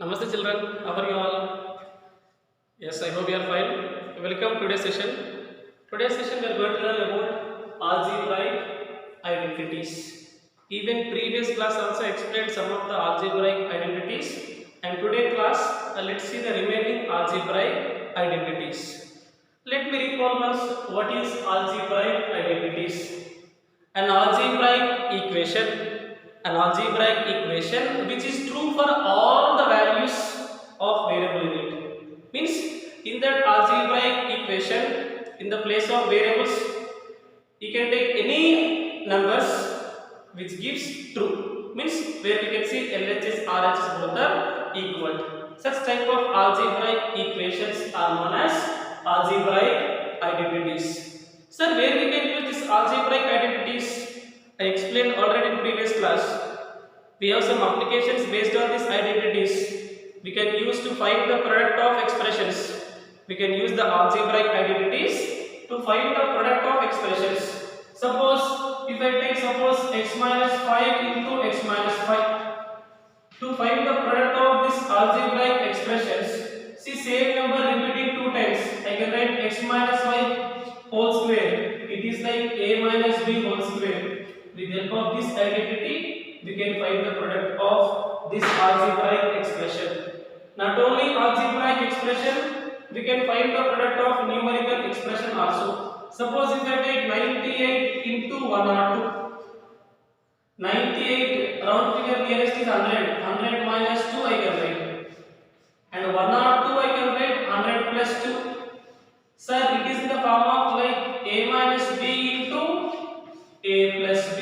Namaste children, how are you all? Yes, I hope you are fine. Welcome to today's session. Today's session we are going to learn about algebraic identities. Even previous class also explained some of the algebraic identities, and today class let's see the remaining algebraic identities. Let me recall once what is algebraic identities. An algebraic equation which is true for all the values of variable in it. Means in that algebraic equation, in the place of variables, you can take any numbers which gives true. Means where we can see LHS, RHS both are equal. Such type of algebraic equations are known as algebraic identities. Sir, where we can use this algebraic identities? I explained already in previous class. We have some applications based on these identities. We can use to find the product of expressions. We can use the algebraic identities to find the product of expressions. Suppose if I take x minus 5 into x minus 5. To find the product of this algebraic expressions, see same number repeating two times. I can write x minus 5 whole square. It is like a minus b whole square. With the help of this identity, we can find the product of this algebraic expression. Not only algebraic expression, we can find the product of numerical expression also. Suppose if I take 98 into 102. 98 round figure nearest is 100. 100 minus 2 I can write. And 102 I can write 100 plus 2. Sir, it is in the form of like a minus b into a plus b.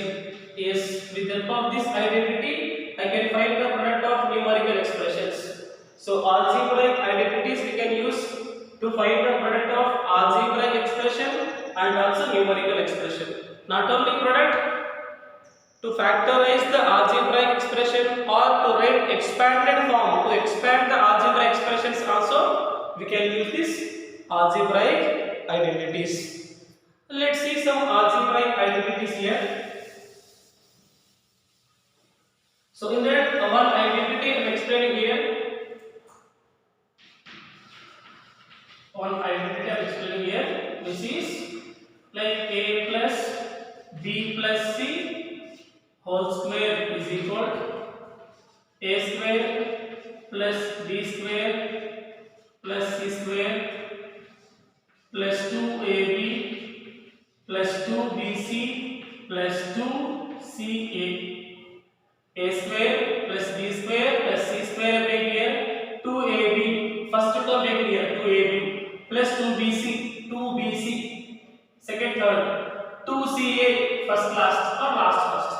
Yes, with the help of this identity, I can find the product of numerical expressions. So, algebraic identities we can use to find the product of algebraic expression and also numerical expression. Not only product, to factorize the algebraic expression or to write expanded form, to expand the algebraic expressions also, we can use this algebraic identities. Let's see some algebraic identities here. So in that one identity I am explaining here. One identity I am explaining here, which is like a plus b plus c whole square is equal to a square plus b square plus c square plus 2ab plus 2bc plus 2ca. A square plus b square plus c square make here 2ab. First term make here 2ab plus 2bc 2bc. Second third 2ca first last or last first.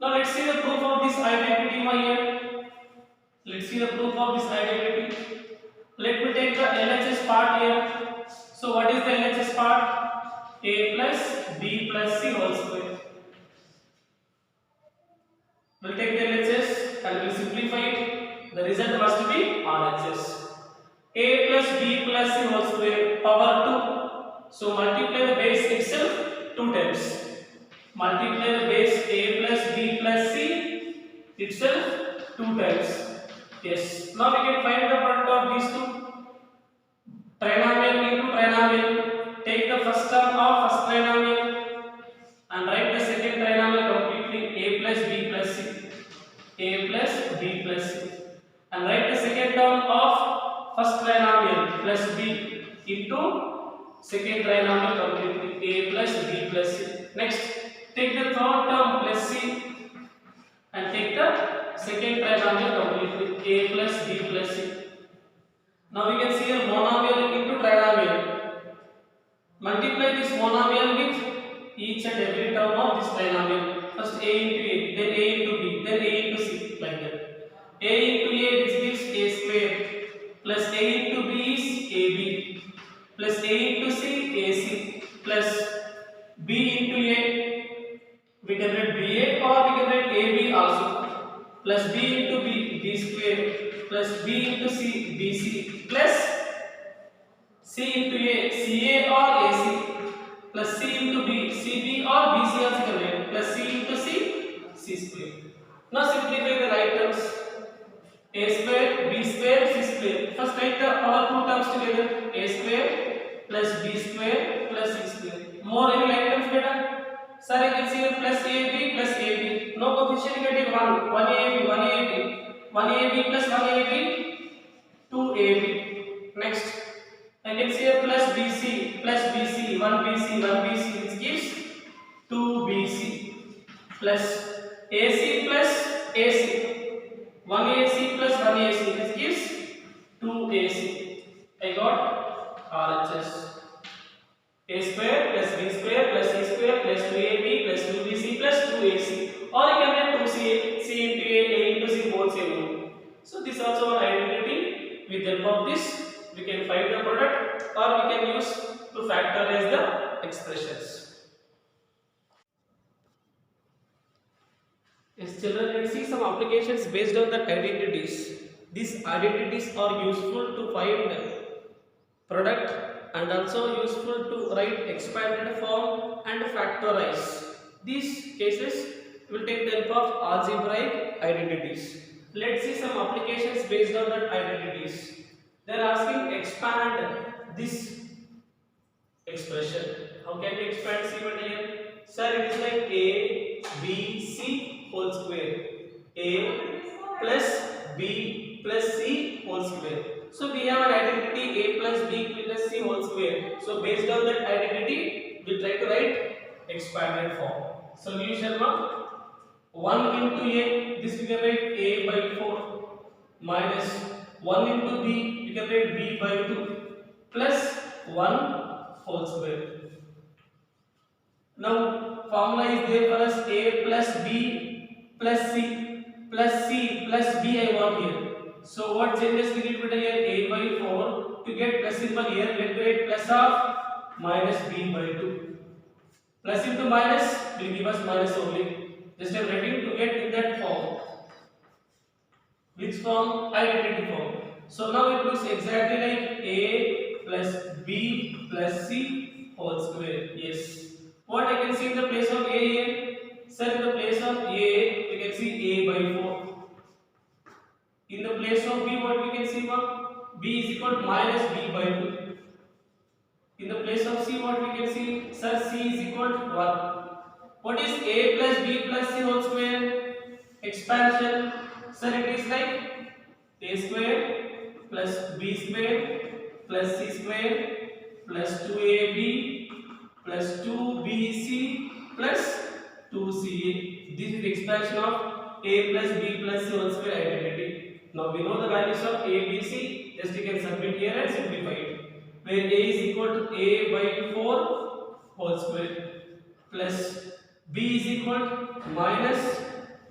Now let's see the proof of this identity here. Let's see the proof of this identity. Let me take the LHS part here. So what is the LHS part? A plus b plus c whole square. We'll take the LHS and we'll simplify it. The result must be RHS. A plus b plus c whole square power 2. So multiply the base itself 2 times. Multiply the base a plus b plus c itself 2 times. Yes. Now we can find the product of these two. Trinomial into trinomial. Take the first term of first trinomial and write the second trinomial completely. A plus b plus c. A plus b plus c. And write the second term of first trinomial plus b into second trinomial completely. A plus b plus c. Next. Take the third term plus c and take the second trinomial completely. A plus b plus c. Now we can see a monomial into trinomial. Multiply this monomial with each and every term of this trinomial. First a into a, then a into b, then a into c, like that. A into a which gives a square plus a into b is ab plus a into c ac plus b into a. We can write BA or we can write AB also plus B into B square plus B into C BC plus C into A CA or AC plus C into B CB or BC also can write plus C into C C square. Now simplify the right terms. a square, b square, c square. First write the power two terms together. A square plus b square plus c square. More any like terms beta? Sir, I can see here plus ab plus ab. No coefficient you can take 1. 1ab, 1ab. 1ab plus 1ab, 2ab. Next, I can see here plus bc plus bc, 1bc, 1bc. This gives 2bc plus ac plus ac. 1ac plus 1ac, this gives 2ac. I got RHS. A square plus b square plus c square plus 2ab plus 2bc plus 2ac. Or you can get 2c, c into a into c, both same. So this is also an identity. With the help of this, we can find the product, or we can use to factorize the expressions. Yes, children, let's see some applications based on the identities. These identities are useful to find product and also useful to write expanded form and factorize. These cases will take the help of algebraic identities. Let's see some applications based on that identities. They are asking expand this expression. How can we expand C over here? Sir, it is like a b c whole square. A plus b plus c whole square. So we have an identity a plus b plus c whole square. So based on that identity, we try to write expanded form. Solution of 1 into a, this we can write a by 4 minus 1 into b, we can write b by 2 plus 1 whole square. Now formula is there for us a plus b plus c plus c plus b I want here. So what changes we need to here? A by 4. To get plus symbol here, let me write plus of minus b by 2. Plus into minus will give us minus only. Just I am writing to get in that form. Which form? Identity form. So now it looks exactly like a plus b plus c whole square. Yes. What I can see in the place of a here? Sir, in the place of a, we can see a by 4. In the place of b, what we can see? B is equal to minus b by 2. In the place of c, what we can see? Sir, c is equal to 1. What is a plus b plus c whole square? Expansion. Sir, it is like a square plus b square plus c square plus 2ab plus 2bc plus 2ca. This is the expansion of a plus b plus c whole square identity. Now we know the values of a, b, c. Just you can submit here and simplify it. Where a is equal to a by 4 whole square plus b is equal to minus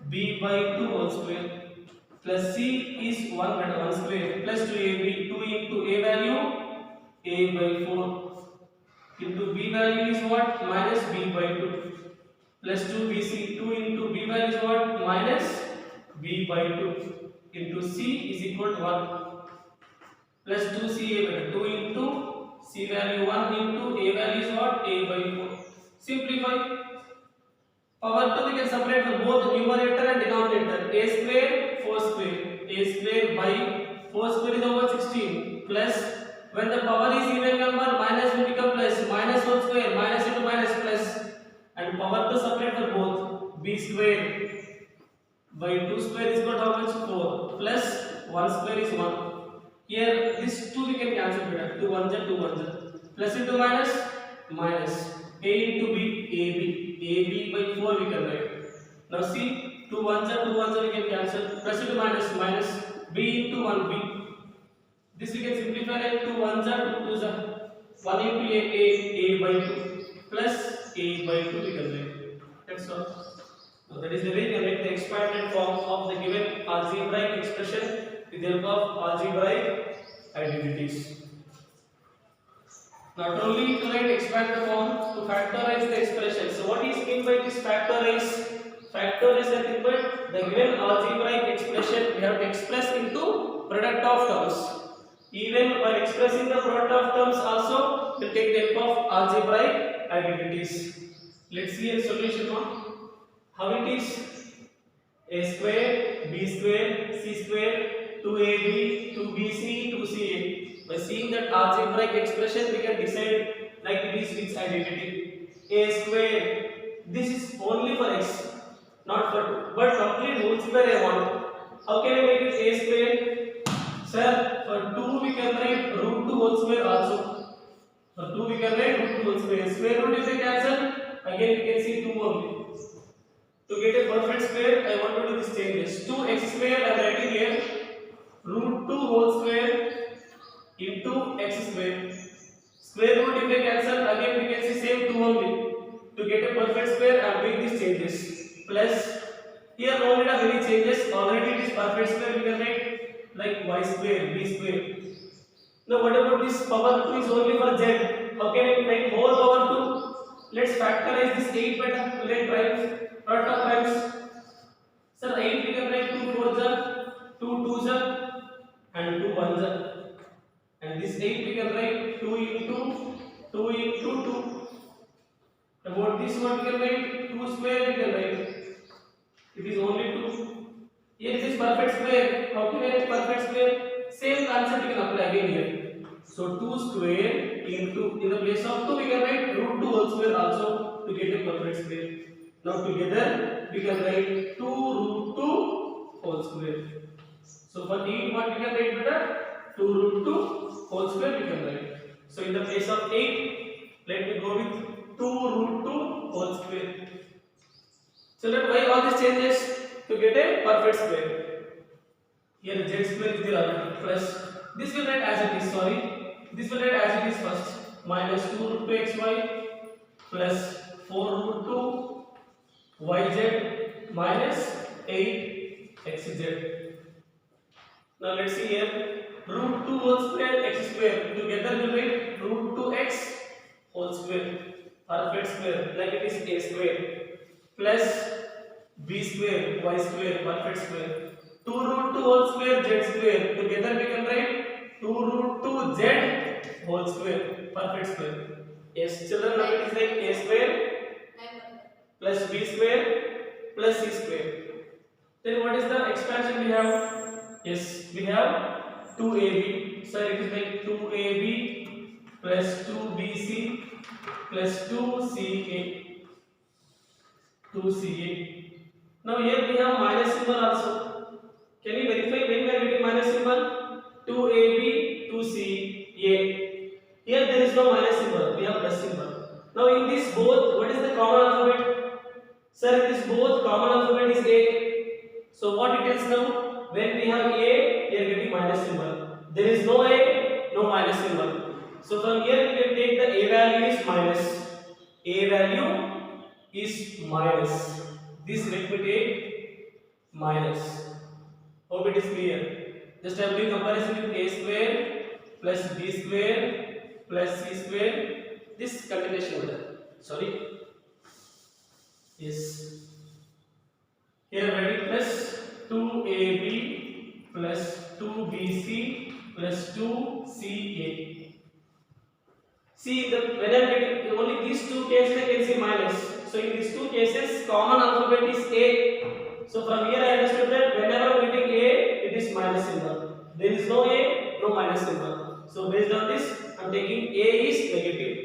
b by 2 whole square plus c is 1 square plus 2ab. 2 into a value a by 4 into b value is what? Minus b by 2 plus 2bc. 2 into b value is what? Minus b by 2 into c is equal to 1 plus 2ca by 2 into c value 1 into a value is what? A by 4. Simplify. Power 2 we can separate for both numerator and denominator. A square 4 square. A square by 4 square is over 16 plus when the power is even number minus will become plus minus whole square minus into minus plus and power 2 separate for both. B square by 2 square is equal to how much? 4 plus 1 square is 1. Here this 2 we can cancel better. 2 1s are 2 1s. Plus into minus minus. A into b ab by 4 we can write. Now see 2 1s are 2 1s we can cancel. Plus into minus minus b into 1b. This we can simplify like 2 1s are 2 2s are 1 into a by 2 plus a by 2 we can write. That's all. Now that is the way we can write the expanded form of the given algebraic expression with the help of algebraic identities. Not only to write expanded form, to factorize the expression. So what is meant by this factorize? Factorize is nothing but the given algebraic expression we have to express into product of terms. Even while expressing the product of terms also will take the help of algebraic identities. Let's see a solution now. How it is? A square, b square, c square, 2ab, 2bc, 2ca. By seeing that algebraic expression, we can decide like it is which identity. A square. This is only for x, not for 2. But complete whole square I want. How can I make it a square? Sir, for 2 we can write root 2 whole square also. For 2 we can write root 2 whole square. Square root is a cancel. Again we can see 2 only. To get a perfect square, I want to do this changes. 2x square I am writing here. Root 2 whole square into x square. Square root if I cancel, again we can see same 2 only. To get a perfect square, I am doing these changes. Plus, here no need of any changes. Already it is perfect square. We can write like y square, b square. Now what about this power 2 is only for z? How can I write whole power 2? Let's factorize this 8 better. Let primes, product of primes. Sir, 8 we can write 2 4s are, 2 2s are, and 2 1s are. And this 8 we can write 2 into 2. About this one we can write 2 square we can write. It is only 2. Here it is perfect square. How can I write perfect square? Same concept you can apply again here. So 2 square into, in the place of 2 we can write root 2 whole square also to get a perfect square. Now together we can write 2 root 2 whole square. So for 8 what we can write better? 2 root 2 whole square we can write. So in the place of 8, let me go with 2 root 2 whole square. Children, why all these changes? To get a perfect square. Here z square is there already. Plus, this will write as it is, sorry. This will write as it is first. Minus 2 root 2 xy plus 4 root 2 yz minus 8 xz. Now let's see here. Root 2 whole square x square. Together we will write root 2x whole square. Perfect square like it is a square. Plus b square y square perfect square. 2 root 2 whole square z square. Together we can write 2 root 2 z whole square perfect square. Yes, children, now it is like a square plus b square plus c square. Then what is the expansion we have? Yes, we have 2ab. So it is like 2ab plus 2bc plus 2ca. 2ca. Now here we have minus symbol also. Can you verify when we are getting minus symbol? 2ab, 2ca. Here there is no minus symbol, we have plus symbol. Now in this both, what is the common alphabet? Sir, in this both common alphabet is A. So what it is now? When we have A, we are getting minus symbol. There is no A, no minus symbol. So from here we can take the A value is minus. A value is minus. This let me take minus. Hope it is clear. Just I am doing comparison with a square plus b square plus c square. This continuation order. Sorry. Yes. Here I am writing plus 2ab plus 2bc plus 2ca. See, when I am getting only these two cases, I can see minus. So in these two cases, common alphabet is A. So from here I understood that whenever I am getting A, it is minus symbol. There is no A, no minus symbol. So based on this, I am taking A is negative.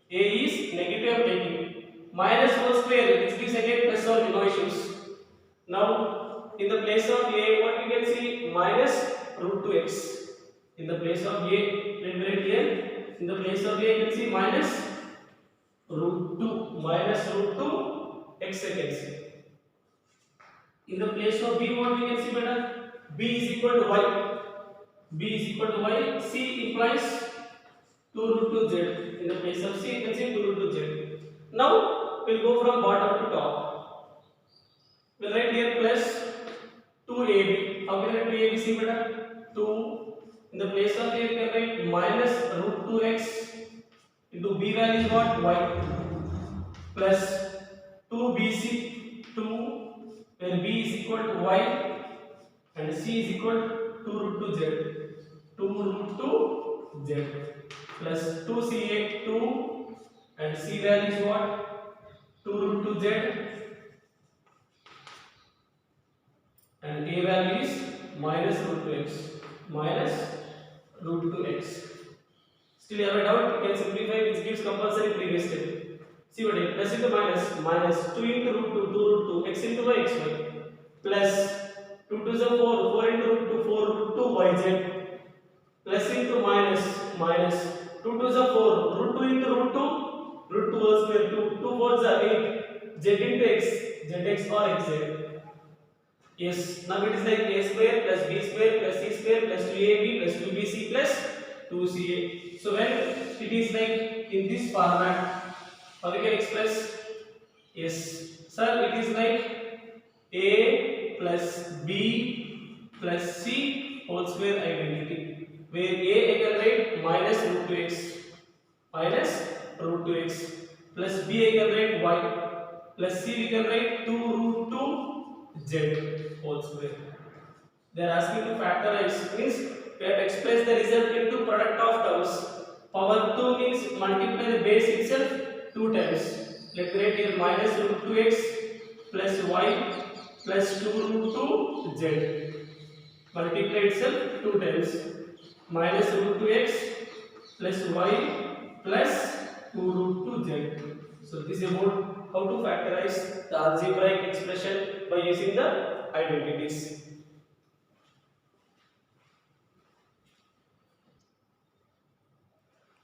A is negative, I am taking. Minus whole square, which gives again plus or no issues. Now, in the place of A, what we can see? Minus root 2x. In the place of A, let me write here. In the place of A, you can see minus root 2. Minus root 2 x I can see. In the place of B, what we can see better? B is equal to y. B is equal to y. C implies 2 root 2 z. In the place of C, you can see 2 root 2 z. Now, we will go from bottom to top. We will write here plus 2ab. How can I write 2ab? See better? 2. In the place of A, we can write minus root 2x into B value is what? Y. Plus 2bc, 2, where B is equal to y and C is equal to 2 root 2 z. 2 root 2 z plus 2ca, 2, and C value is what? 2 root 2 z, and A value is minus root 2x minus root 2x. Still you have a doubt? You can simplify, which gives compulsory previous step. See what it, plus into minus, minus 2 into root 2, 2 root 2, x into y, xy, plus 2 to the 4, 4 into root 2, 4 root 2 yz, plus into minus, minus 2 to the 4, root 2 into root 2, root 2 whole square, 2, 2 4s are 8, z into x, zx or xz. Yes, now it is like a square plus b square plus c square plus 2ab plus 2bc plus 2ca. So when it is like in this format, how we can express? Yes, sir, it is like a plus b plus c whole square identity, where a I can write minus root 2x minus root 2x plus b I can write y plus c we can write 2 root 2 z whole square. They are asking to factorize, means we have expressed the result into product of terms. Power 2 means multiply the base itself 2 times. Let me write here minus root 2x plus y plus 2 root 2 z. Multiply itself 2 times. Minus root 2x plus y plus 2 root 2 z. So this is about how to factorize the algebraic expression by using the identities.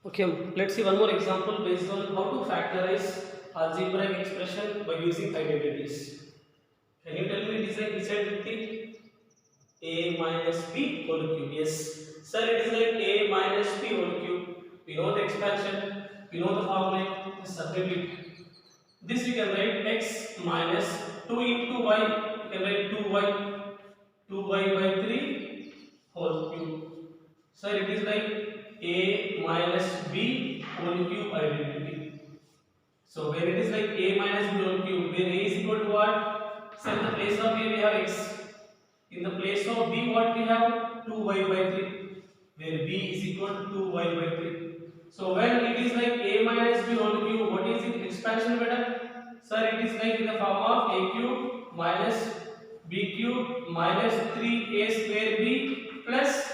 Okay, let's see one more example based on how to factorize algebraic expression by using identities. Can you tell me it is like which identity? A minus b whole cube. Yes, sir, it is like a minus b whole cube. We know the expansion, we know the formula, just substitute it. This we can write x minus 2 into y, we can write 2y by 3 whole cube. So it is like a minus b whole cube identity. So when it is like a minus b whole cube, where a is equal to what? So in the place of a we have x. In the place of b what we have? 2y by 3. Where b is equal to 2y by 3. So when it is like a minus b whole cube, what is it? Expansion better? Sir, it is like in the form of a cube minus b cube minus 3a square b plus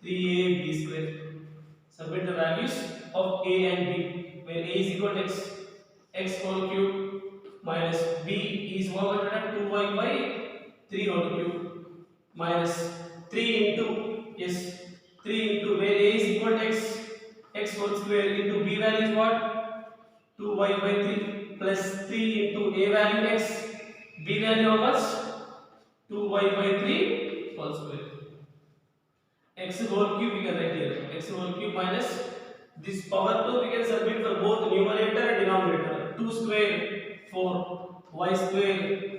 3ab square. Submit the values of a and b, where a is equal to x whole cube minus b is 2y by 3 whole cube minus 3 into, yes, 3 into, where a is equal to x whole square into b value is what? 2y by 3 plus 3 into a value x, b value how much? 2y by 3 whole square. X whole cube we can write here, x whole cube minus this power 2 we can submit for both numerator and denominator. 2 square 4, y square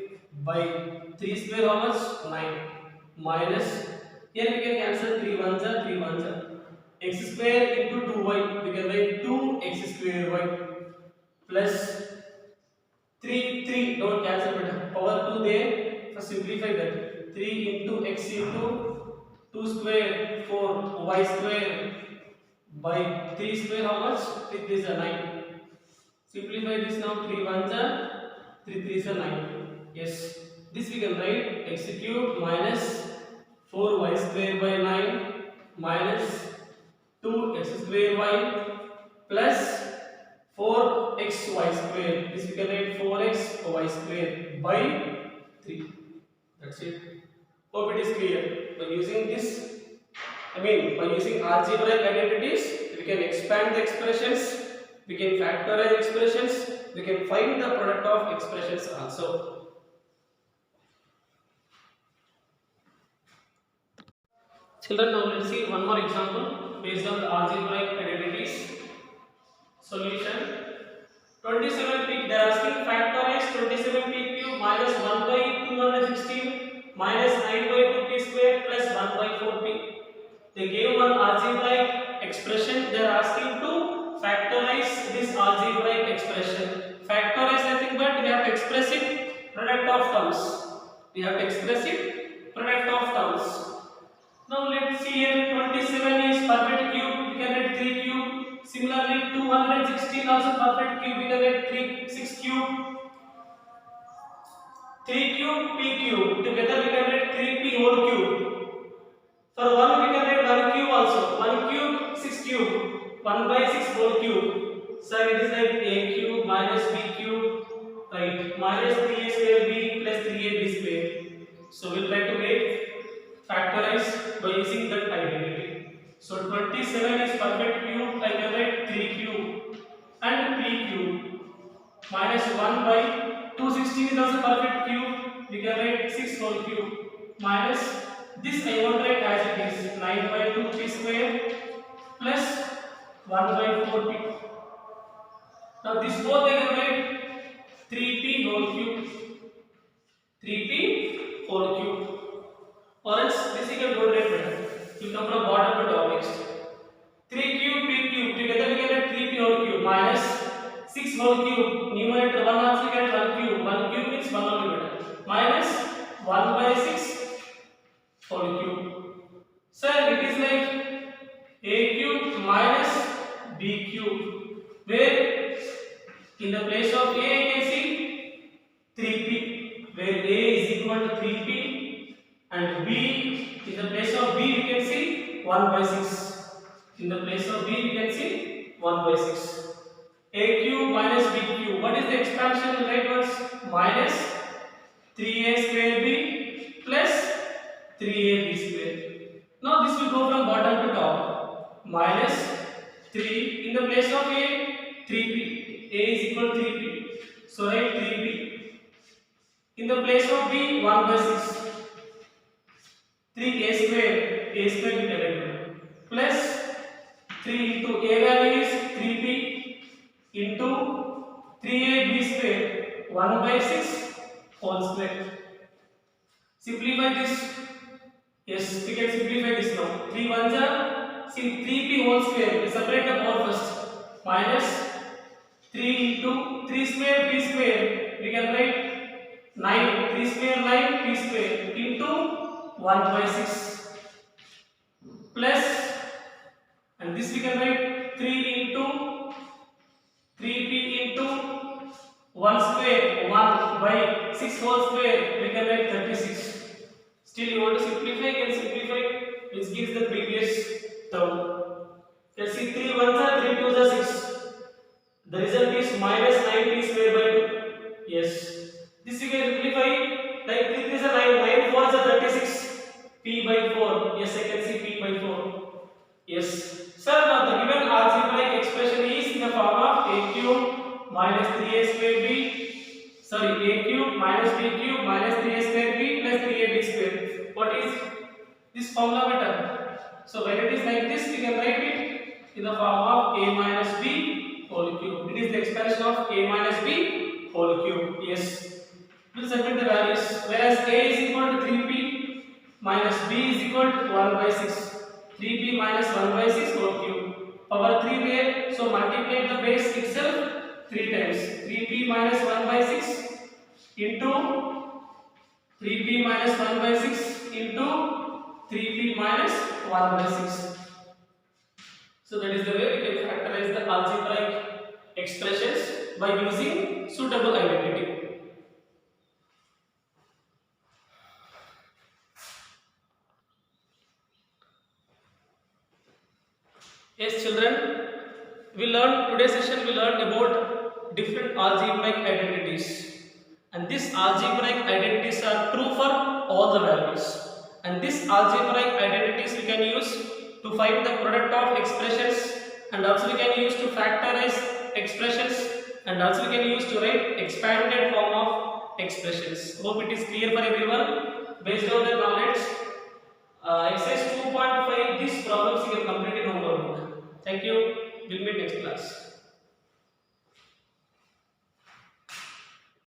by 3 square how much? 9 minus, here we can cancel 3 ones are 3 ones are, x square into 2y we can write 2x square y plus 3 don't cancel but power 2 there, so simplify that 3 into x into 2 square 4 y square by 3 square how much? 3 3s are 9. Simplify this now, 3 1s are 3 3s are 9. Yes, this we can write x cube minus 4y square by 9 minus 2x square y plus 4xy square. This we can write 4xy square by 3. That's it. Hope it is clear. By using this, by using algebraic identities, we can expand the expressions, we can factorize expressions, we can find the product of expressions also. Children, now let's see one more example based on the algebraic identities. Solution. 27p, they are asking factorize 27p cube minus 1 by 216 minus 9 by 2p square plus 1 by 4p. They gave one algebraic expression, they are asking to factorize this algebraic expression. Factorize nothing but we have to express it product of terms. We have to express it product of terms. Now let's see here, 27 is perfect cube, we can write 3 cube. Similarly 216 also perfect cube, we can write 6 cube. 3 cube p cube, together we can write 3p whole cube. 1 by 6 whole cube. So it is like a cube minus b cube, right? Minus 3a square b plus 3ab square. So we'll try to make factorize by using that identity. So 27 is perfect cube. I can write 3 cube and p cube minus 1 by 216 is also perfect cube. We can write 6 whole cube minus this I want to write as it is 9 by 2 p square plus 1 by 4 p. Now this both I can write 3p whole cube. 3p whole cube. Or else this you can go right better. You come from bottom to top next. 3 cube p cube together we can write 3p whole cube minus 6 whole cube. Numerator 1 also we get 1 cube. 1 cube means 1 only better. Minus 1 by 6 whole cube. Sir, it is like a cube minus b cube, where in the place of a I can see 3p, where a is equal to 3p, and b in the place of b we can see 1 by 6. In the place of b we can see 1 by 6. A cube minus b cube. What is the expansion in right words? Minus 3a square b plus 3ab square. Now this will go from bottom to top. Minus 3 in the place of a 3p. A is equal to 3p. So write 3p. In the place of b 1 by 6. 3a square. A square we can write plus 3 into a value is 3p into 3ab square 1 by 6 whole square. Simplify this. Yes, we can simplify this now. 3 ones are, see 3p whole square. We separate the power first. Minus 3 into 3 square p square. We can write 9. 3 square 9 p square into 1 by 6 plus, and this we can write 3 into 3p into 1 square 1 by 6 whole square. We can write 36. Still you want to simplify, you can simplify, which gives the previous term. You can see 3 ones are 3 twos are 6. The result is minus 9p square by 2. Yes. This you can simplify, like 3 3s are 9, 9 4s are 36. P by 4. Yes, I can see P by 4. Yes. Sir, now the given algebraic expression is in the form of a cube minus 3a square b. Sorry, a cube minus b cube minus 3a square b plus 3ab square. What is this formula better? So when it is like this, we can write it in the form of a minus b whole cube. It is the expression of a minus b whole cube. Yes. We'll submit the values. Whereas a is equal to 3p minus b is equal to 1 by 6. 3p minus 1 by 6 whole cube. Power 3 there. So multiply the base itself 3 times. 3p minus 1 by 6 into 3p minus 1 by 6 into 3p minus 1 by 6. So that is the way we can factorize the algebraic expressions by using suitable identity. Yes children, today's session we learned about different algebraic identities. And these algebraic identities are true for all the values. And these algebraic identities we can use to find the product of expressions, and also we can use to factorize expressions, and also we can use to write expanded form of expressions. Hope it is clear for everyone. Based on the knowledge, exercise 2.5, these problems you can complete in homework book. Thank you. We'll meet next class.